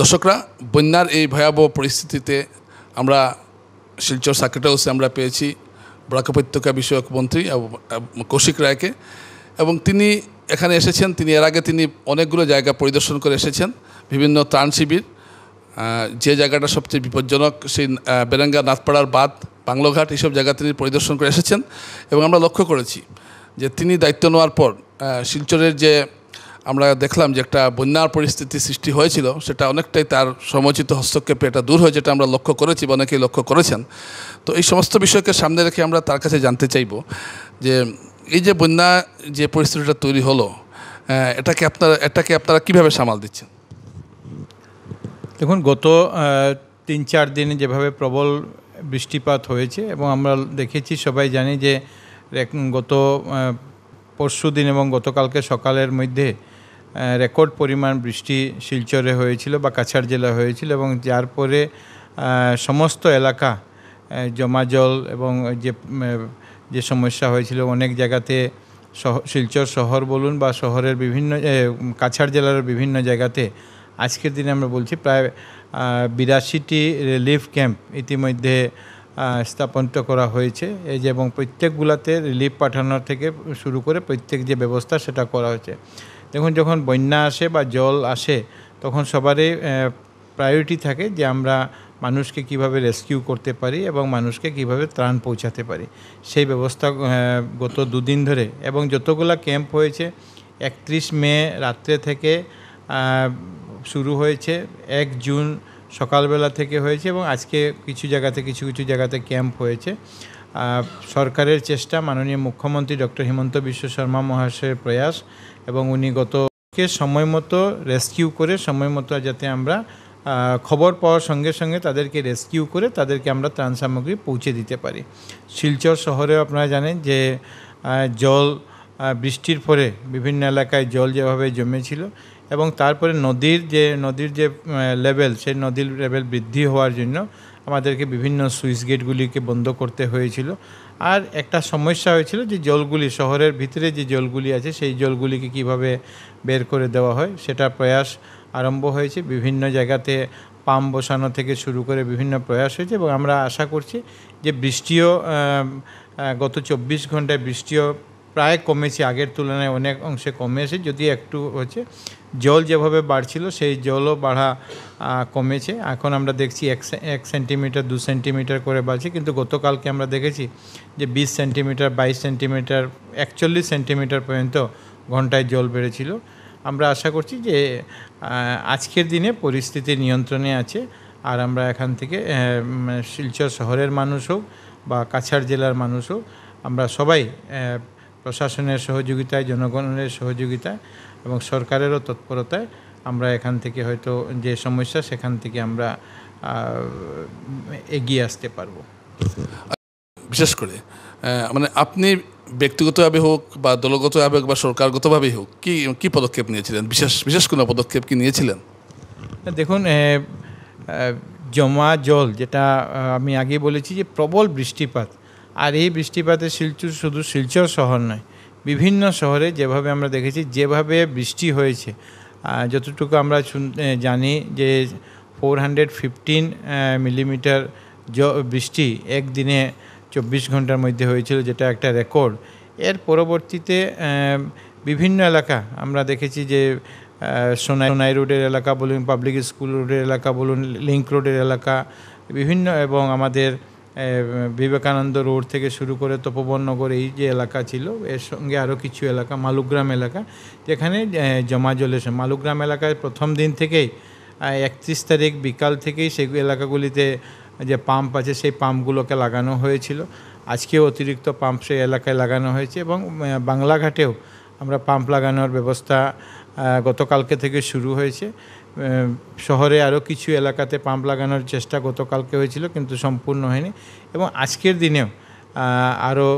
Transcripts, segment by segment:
দর্শকরা, বন্যার এই ভয়াবহ পরিস্থিতিতে আমরা শিলচর সার্কিট হাউসে আমরা পেয়েছি বরাক উপত্যকা বিষয়ক মন্ত্রী কৌশিক রায়কে, এবং তিনি এখানে এসেছেন। তিনি এর আগে অনেকগুলো জায়গা পরিদর্শন করে এসেছেন, বিভিন্ন ত্রাণ শিবির। যে জায়গাটা সবচেয়ে বিপজ্জনক সেই বেরেঙ্গা নাথপাড়ার বাঁধ, বাংলোঘাট, এইসব জায়গা তিনি পরিদর্শন করে এসেছেন। এবং আমরা লক্ষ্য করেছি যে তিনি দায়িত্ব নেওয়ার পর শিলচরের যে আমরা দেখলাম যে একটা বন্যার পরিস্থিতি সৃষ্টি হয়েছিল, সেটা অনেকটাই তার সময়োচিত হস্তক্ষেপে এটা দূর হয়, যেটা আমরা লক্ষ্য করেছি বা অনেকেই লক্ষ্য করেছেন। তো এই সমস্ত বিষয়কে সামনে রেখে আমরা তার কাছে জানতে চাইব যে এই যে বন্যা যে পরিস্থিতিটা তৈরি হলো, এটাকে আপনারা কীভাবে সামাল দিচ্ছেন? দেখুন, গত 3-4 দিনে যেভাবে প্রবল বৃষ্টিপাত হয়েছে, এবং আমরা দেখেছি, সবাই জানি যে গত পরশু দিন এবং গতকালকে সকালের মধ্যে রেকর্ড পরিমাণ বৃষ্টি শিলচরে হয়েছিল বা কাছাড় জেলা হয়েছিল, এবং যার পরে সমস্ত এলাকা জমা জল এবং যে সমস্যা হয়েছিল অনেক জায়গাতে, শিলচর শহর বলুন বা শহরের বিভিন্ন কাছাড় জেলার বিভিন্ন জায়গাতে আজকের দিনে আমরা বলছি প্রায় 82টি রিলিফ ক্যাম্প ইতিমধ্যে স্থাপন করা হয়েছে। এই যে এবং প্রত্যেকগুলাতে রিলিফ পাঠানোর থেকে শুরু করে প্রত্যেক যে ব্যবস্থা সেটা করা হয়েছে। দেখুন, যখন বন্যা আসে বা জল আসে তখন সবারই প্রায়োরিটি থাকে যে আমরা মানুষকে কিভাবে রেস্কিউ করতে পারি এবং মানুষকে কিভাবে ত্রাণ পৌঁছাতে পারি, সেই ব্যবস্থা গত 2 দিন ধরে, এবং যতগুলা ক্যাম্প হয়েছে 31 মে রাত্রে থেকে শুরু হয়েছে, 1 জুন সকালবেলা থেকে হয়েছে, এবং আজকে কিছু জায়গাতে ক্যাম্প হয়েছে। সরকারের চেষ্টা, মাননীয় মুখ্যমন্ত্রী ডক্টর হিমন্ত বিশ্ব শর্মা মহাশয়ের প্রয়াস, এবং উনি গতকে সময় মতো রেস্কিউ করে, সময় মতো যাতে আমরা খবর পাওয়ার সঙ্গে সঙ্গে তাদেরকে রেস্কিউ করে তাদেরকে আমরা ত্রাণ সামগ্রী পৌঁছে দিতে পারি। শিলচর শহরেও আপনারা জানেন যে জল বৃষ্টির পরে বিভিন্ন এলাকায় জল যেভাবে জমেছিল, এবং তারপরে নদীর যে লেভেল, সেই নদীর লেভেল বৃদ্ধি হওয়ার জন্য আমাদেরকে বিভিন্ন সুইচ গেটগুলিকে বন্ধ করতে হয়েছিল। আর একটা সমস্যা হয়েছিল যে জলগুলি, শহরের ভিতরে যে জলগুলি আছে সেই জলগুলিকে কিভাবে বের করে দেওয়া হয়, সেটা প্রয়াস আরম্ভ হয়েছে। বিভিন্ন জায়গাতে পাম্প বসানো থেকে শুরু করে বিভিন্ন প্রয়াস হয়েছে, এবং আমরা আশা করছি যে বৃষ্টিও গত 24 ঘন্টায় বৃষ্টিও প্রায় কমেছে, আগের তুলনায় অনেক অংশে কমেছে। যদি একটু হচ্ছে জল যেভাবে বাড়ছিল সেই জলও বাড়া কমেছে। এখন আমরা দেখছি 1 সেন্টিমিটার 2 সেন্টিমিটার করে বাড়ছে, কিন্তু গতকালকে আমরা দেখেছি যে 20 সেন্টিমিটার 22 সেন্টিমিটার 41 সেন্টিমিটার পর্যন্ত ঘন্টায় জল বেড়েছিল। আমরা আশা করছি যে আজকের দিনে পরিস্থিতি নিয়ন্ত্রণে আছে, আর আমরা এখান থেকে শিলচর শহরের মানুষ হোক বা কাছাড় জেলার মানুষ হোক, আমরা সবাই প্রশাসনের সহযোগিতায়, জনগণের সহযোগিতায় এবং সরকারেরও তৎপরতায় আমরা এখান থেকে হয়তো যে সমস্যা সেখান থেকে আমরা এগিয়ে আসতে পারবো। বিশেষ করে মানে আপনি ব্যক্তিগতভাবে হোক বা দলগতভাবে হোক বা সরকারগতভাবেই হোক কি পদক্ষেপ নিয়েছিলেন? বিশেষ কোনো পদক্ষেপ কি নিয়েছিলেন? দেখুন, জমা জল, যেটা আমি আগে বলেছি যে প্রবল বৃষ্টিপাত, আর এই বৃষ্টিপাতে শুধু শিলচর শহর নয়, বিভিন্ন শহরে যেভাবে আমরা দেখেছি, যেভাবে বৃষ্টি হয়েছে, যতটুকু আমরা জানি যে 415 মিলিমিটার বৃষ্টি একদিনে 24 ঘন্টার মধ্যে হয়েছিল, যেটা একটা রেকর্ড। এর পরবর্তীতে বিভিন্ন এলাকা আমরা দেখেছি যে সোনাই রোডের এলাকা বলুন, পাবলিক স্কুল রোডের এলাকা বলুন, লিঙ্ক রোডের এলাকা বিভিন্ন, এবং আমাদের বিবেকানন্দ রোড থেকে শুরু করে তপোবন নগর, এই যে এলাকা ছিল, এর সঙ্গে আরও কিছু এলাকা, মালুগ্রাম এলাকা, যেখানে জমা জল এসে, মালুগ্রাম এলাকায় প্রথম দিন থেকেই 31 তারিখ বিকাল থেকেই সেই এলাকাগুলিতে যে পাম্প আছে সেই পাম্পগুলোকে লাগানো হয়েছিল। আজকেও অতিরিক্ত পাম্প সেই এলাকায় লাগানো হয়েছে, এবং বাংলাঘাটেও আমরা পাম্প লাগানোর ব্যবস্থা গতকালকে থেকে শুরু হয়েছে। শহরে আরও কিছু এলাকাতে পাম্প লাগানোর চেষ্টা গতকালকে হয়েছিল, কিন্তু সম্পূর্ণ হয়নি, এবং আজকের দিনেও আরও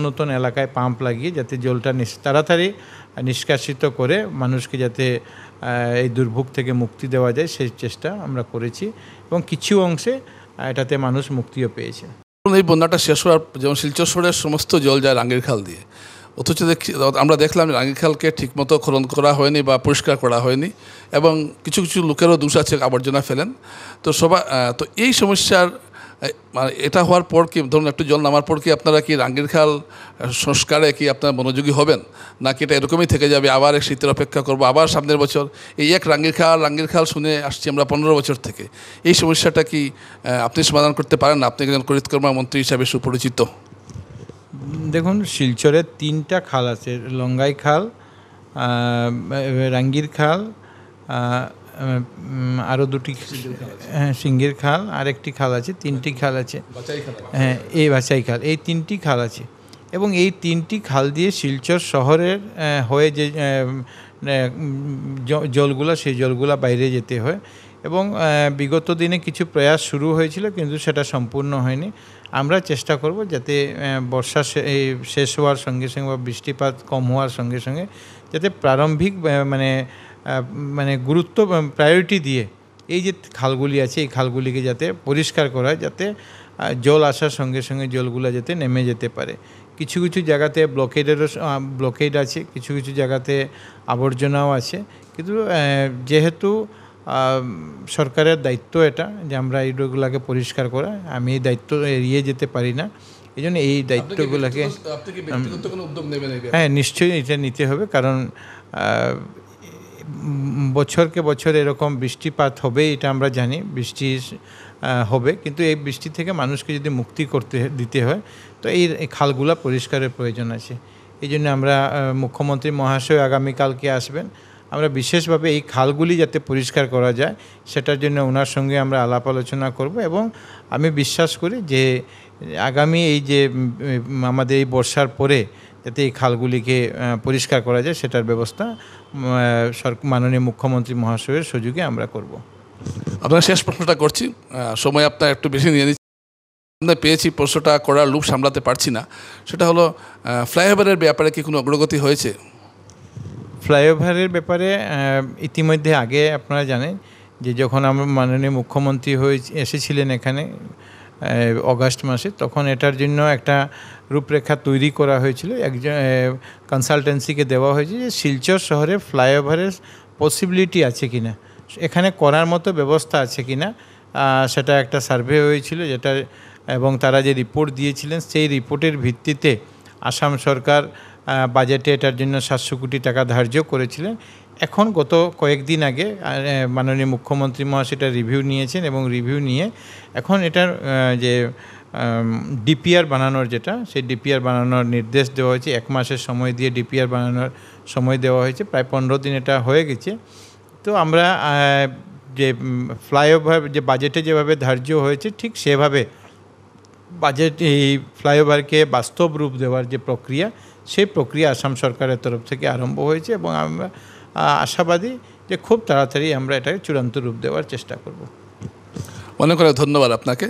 নতুন এলাকায় পাম্প লাগিয়ে যাতে জলটা তাড়াতাড়ি নিষ্কাশিত করে মানুষকে যাতে এই দুর্ভোগ থেকে মুক্তি দেওয়া যায় সেই চেষ্টা আমরা করেছি, এবং কিছু অংশে এটাতে মানুষ মুক্তিও পেয়েছে। এই বন্যাটা শেষ হওয়ার, যেমন শিলচর শহরের সমস্ত জল যায় রাঙ্গিরখাল দিয়ে, অথচ আমরা দেখলাম রাঙ্গিখালকে ঠিকমতো খনন করা হয়নি বা পরিষ্কার করা হয়নি, এবং কিছু কিছু লোকেরও দোষ আছে, আবর্জনা ফেলেন। তো তো এই সমস্যার মানে এটা হওয়ার পর কি ধরুন একটু জল নামার পর কি আপনারা কি রাঙ্গিরখাল সংস্কারে কি আপনারা মনোযোগী হবেন, নাকি এটা এরকমই থেকে যাবে, আবার এক শীতের অপেক্ষা করবো, আবার সামনের বছর এই এক রাঙ্গিরখাল শুনে আসছি আমরা 15 বছর থেকে। এই সমস্যাটা কি আপনি সমাধান করতে পারেন না? আপনি একজন করিতকর্মা মন্ত্রী হিসাবে সুপরিচিত। দেখুন, শিলচরে 3টা খাল আছে, লঙ্গাই খাল, রাঙ্গির খাল, আরও 2টি, হ্যাঁ সিঙ্গির খাল, আরেকটি খাল আছে, 3টি খাল আছে, হ্যাঁ এই বাছাই খাল, এই 3টি খাল আছে। এবং এই 3টি খাল দিয়ে শিলচর শহরের হয়ে যে জলগুলা, সেই জলগুলা বাইরে যেতে হয়। এবং বিগত দিনে কিছু প্রয়াস শুরু হয়েছিল, কিন্তু সেটা সম্পূর্ণ হয়নি। আমরা চেষ্টা করব যাতে বর্ষা শেষ হওয়ার সঙ্গে সঙ্গে বা বৃষ্টিপাত কম হওয়ার সঙ্গে সঙ্গে যাতে প্রারম্ভিক মানে গুরুত্ব প্রায়োরিটি দিয়ে এই যে খালগুলি আছে, এই খালগুলিকে যাতে পরিষ্কার করা হয়, যাতে জল আসার সঙ্গে সঙ্গে জলগুলো যাতে নেমে যেতে পারে। কিছু কিছু জায়গাতে ব্লকেড আছে, কিছু কিছু জায়গাতে আবর্জনাও আছে, কিন্তু যেহেতু সরকারের দায়িত্ব এটা যে আমরা এইগুলোকে পরিষ্কার করা, আমি এই দায়িত্ব এড়িয়ে যেতে পারি না। এই জন্য এই দায়িত্বগুলোকে হ্যাঁ নিশ্চয়ই এটা নিতে হবে, কারণ বছরকে বছর এরকম বৃষ্টিপাত হবে, এটা আমরা জানি, বৃষ্টি হবে, কিন্তু এই বৃষ্টি থেকে মানুষকে যদি মুক্তি দিতে হয়, তো এই খালগুলো পরিষ্কারের প্রয়োজন আছে। এই জন্য আমরা মুখ্যমন্ত্রী মহাশয় আগামীকালকে আসবেন, আমরা বিশেষভাবে এই খালগুলি যাতে পরিষ্কার করা যায় সেটার জন্য ওনার সঙ্গে আমরা আলাপ আলোচনা করব। এবং আমি বিশ্বাস করি যে আগামী এই যে আমাদের এই বর্ষার পরে যাতে এই খালগুলিকে পরিষ্কার করা যায়, সেটার ব্যবস্থা মাননীয় মুখ্যমন্ত্রী মহাশয়ের সুযোগে আমরা করব। আপনার শেষ প্রশ্নটা করছি, সময় আপনার একটু বেশি নিয়ে নিচ্ছি, আমরা পেয়েছি, প্রশ্নটা করার লুপ সামলাতে পারছি না। সেটা হলো ফ্লাইওভারের ব্যাপারে কি কোনো অগ্রগতি হয়েছে? ফ্লাইওভারের ব্যাপারে ইতিমধ্যে আগে আপনারা জানেন যে যখন আমরা মাননীয় মুখ্যমন্ত্রী এসেছিলেন এখানে অগাস্ট মাসে, তখন এটার জন্য একটা রূপরেখা তৈরি করা হয়েছিল, একজন কনসালটেন্সিকে দেওয়া হয়েছে যে শিলচর শহরে ফ্লাইওভারের পসিবিলিটি আছে কিনা, এখানে করার মতো ব্যবস্থা আছে কিনা, সেটা একটা সার্ভে হয়েছিল যেটা, এবং তারা যে রিপোর্ট দিয়েছিলেন সেই রিপোর্টের ভিত্তিতে আসাম সরকার বাজেটে এটার জন্য 700 কোটি টাকা ধার্য করেছিলেন। এখন গত কয়েকদিন আগে মাননীয় মুখ্যমন্ত্রী মহাশয় এটা রিভিউ নিয়েছেন, এবং রিভিউ নিয়ে এখন এটার যে ডিপিআর বানানোর সেই ডিপিআর বানানোর নির্দেশ দেওয়া হয়েছে। 1 মাসের সময় দিয়ে ডিপিআর বানানোর সময় দেওয়া হয়েছে, প্রায় 15 দিন এটা হয়ে গেছে। তো আমরা যে ফ্লাইওভার যে বাজেটে যেভাবে ধার্য হয়েছে ঠিক সেভাবে বাজেট এই ফ্লাইওভারকে বাস্তব রূপ দেওয়ার যে প্রক্রিয়া, সেই প্রক্রিয়া আসাম সরকারের তরফ থেকে আরম্ভ হয়েছে, এবং আমরা আশাবাদী যে খুব তাড়াতাড়ি আমরা এটাকে চূড়ান্ত রূপ দেওয়ার চেষ্টা করব। অনেক অনেক ধন্যবাদ আপনাকে।